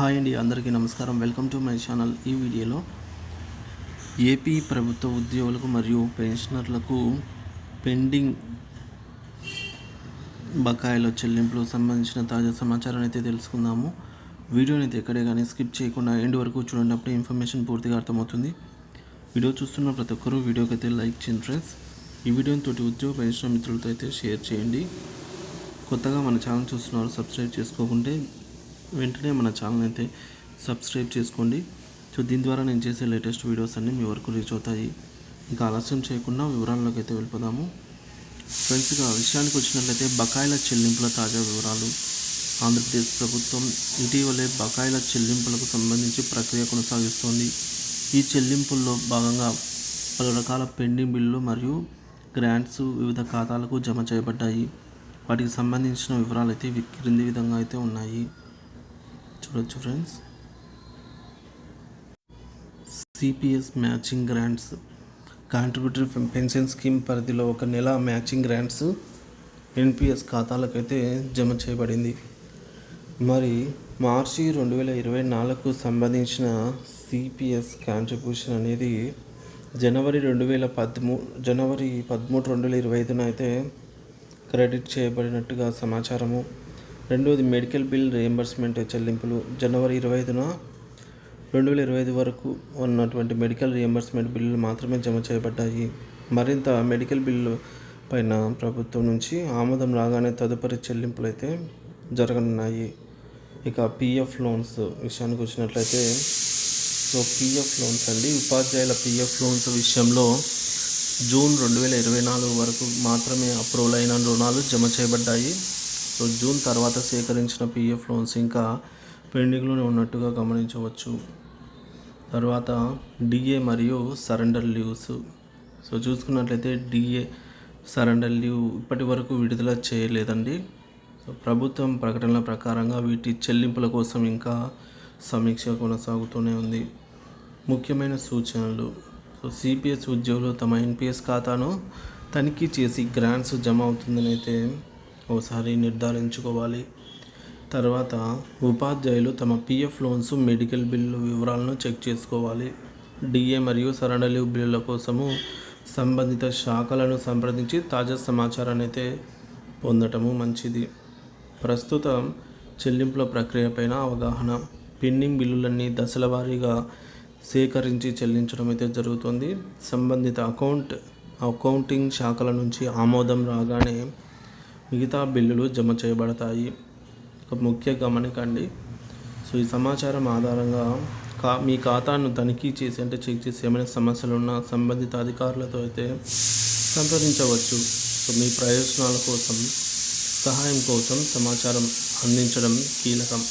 Hi అండి, అందరికీ నమస్కారం. Welcome to my channel. ఈ వీడియోలో ఏపీ ప్రభుత్వ ఉద్యోగులకు మరియు పెన్షనర్లకు పెండింగ్ బకాయిల చెల్లింపులకు సంబంధించిన తాజా సమాచారాన్ని అయితే తెలుసుకుందాము. వీడియోని అయితే ఎక్కడే కానీ స్కిప్ చేయకుండా ఎండ్ వరకు చూడండి, అప్పుడు ఇన్ఫర్మేషన్ పూర్తిగా అర్థమవుతుంది. వీడియో చూస్తున్న ప్రతి ఒక్కరూ వీడియోకి అయితే లైక్ చేయండి ఫ్రెండ్స్. ఈ వీడియోని తోటి ఉద్యోగ పెన్షన్ మిత్రులతో అయితే షేర్ చేయండి. కొత్తగా మన ఛానల్ చూస్తున్నారు, సబ్స్క్రైబ్ చేసుకోకుంటే వెంటనే మన ఛానల్ అయితే సబ్స్క్రైబ్ చేసుకోండి. సో దీని ద్వారా నేను చేసే లేటెస్ట్ వీడియోస్ అన్నీ మీ వరకు రీచ్ అవుతాయి. ఇంకా ఆలస్యం చేయకుండా వివరాల్లోకి అయితే వెళ్ళిపోదాము. ఫ్రెండ్స్, ఇక విషయానికి వచ్చినట్లయితే బకాయిల చెల్లింపుల తాజా వివరాలు. ఆంధ్రప్రదేశ్ ప్రభుత్వం ఇటీవలే బకాయిల చెల్లింపులకు సంబంధించి ప్రక్రియ కొనసాగిస్తోంది. ఈ చెల్లింపుల్లో భాగంగా పలు రకాల పెండింగ్ బిల్లులు మరియు గ్రాంట్స్ వివిధ ఖాతాలకు జమ చేయబడ్డాయి. వాటికి సంబంధించిన వివరాలు అయితే క్రింది విధంగా అయితే ఉన్నాయి, చూడొచ్చు friends. CPS matching grants. Contributory pension scheme పరిధిలో ఒక నెల మ్యాచింగ్ గ్రాంట్స్ ఎన్పిఎస్ ఖాతాలకైతే జమ చేయబడింది. మరి మార్చి 2024కు సంబంధించిన సిపిఎస్ కాంట్రిబ్యూషన్ అనేది జనవరి 13, 2025 అయితే క్రెడిట్ చేయబడినట్టుగా సమాచారము. రెండవది మెడికల్ బిల్ రియంబర్స్మెంట్ చెల్లింపులు. జనవరి 25, 2025 వరకు ఉన్నటువంటి మెడికల్ రియంబర్స్మెంట్ బిల్లులు మాత్రమే జమ చేయబడ్డాయి. మరింత మెడికల్ బిల్లు పైన ప్రభుత్వం నుంచి ఆమోదం రాగానే తదుపరి చెల్లింపులు అయితే జరగనున్నాయి. ఇక పిఎఫ్ లోన్స్ విషయానికి వచ్చినట్లయితే, సో పిఎఫ్ లోన్స్ అండి, ఉపాధ్యాయుల పిఎఫ్ లోన్స్ విషయంలో జూన్ 2024 వరకు మాత్రమే అప్రూవల్ అయిన రుణాలు జమ చేయబడ్డాయి. సో జూన్ తర్వాత సేకరించిన పిఎఫ్ లోన్స్ ఇంకా పెండింగ్లోనే ఉన్నట్టుగా గమనించవచ్చు. తర్వాత డిఏ మరియు సరెండర్ లీవ్స్. సో చూసుకున్నట్లయితే డిఏ సరెండర్ లీవ్ ఇప్పటి వరకు విడుదల చేయలేదండి. సో ప్రభుత్వం ప్రకటనల ప్రకారంగా వీటి చెల్లింపుల కోసం ఇంకా సమీక్ష కొనసాగుతూనే ఉంది. ముఖ్యమైన సూచనలు. సో సిపిఎస్ ఉద్యోగులు తమ ఎన్పిఎస్ ఖాతాను తనిఖీ చేసి గ్రాంట్స్ జమ అవుతుందని అయితే ఒకసారి నిర్ధారించుకోవాలి. తర్వాత ఉపాధ్యాయులు తమ పిఎఫ్ లోన్స్, మెడికల్ బిల్లు వివరాలను చెక్ చేసుకోవాలి. డిఏ మరియు సరెండర్ లీవ్ బిల్లుల కోసము సంబంధిత శాఖలను సంప్రదించి తాజా సమాచారాన్ని అయితే పొందటము మంచిది. ప్రస్తుతం చెల్లింపుల ప్రక్రియపైన అవగాహన. పెండింగ్ బిల్లులన్నీ దశల వారీగా సేకరించి చెల్లించడం అయితే జరుగుతుంది. సంబంధిత అకౌంటింగ్ శాఖల నుంచి ఆమోదం రాగానే మిగతా బిల్లులు జమ చేయబడతాయి. ఒక ముఖ్య గమనికండి. సో ఈ సమాచారం ఆధారంగా మీ ఖాతాను తనిఖీ చేసి, అంటే చెక్ చేసి ఏమైనా సమస్యలు ఉన్నా సంబంధిత అధికారులతో అయితే సంప్రదించవచ్చు. సో మీ ప్రయోజనాల కోసం, సహాయం కోసం సమాచారం అందించడం కీలకం.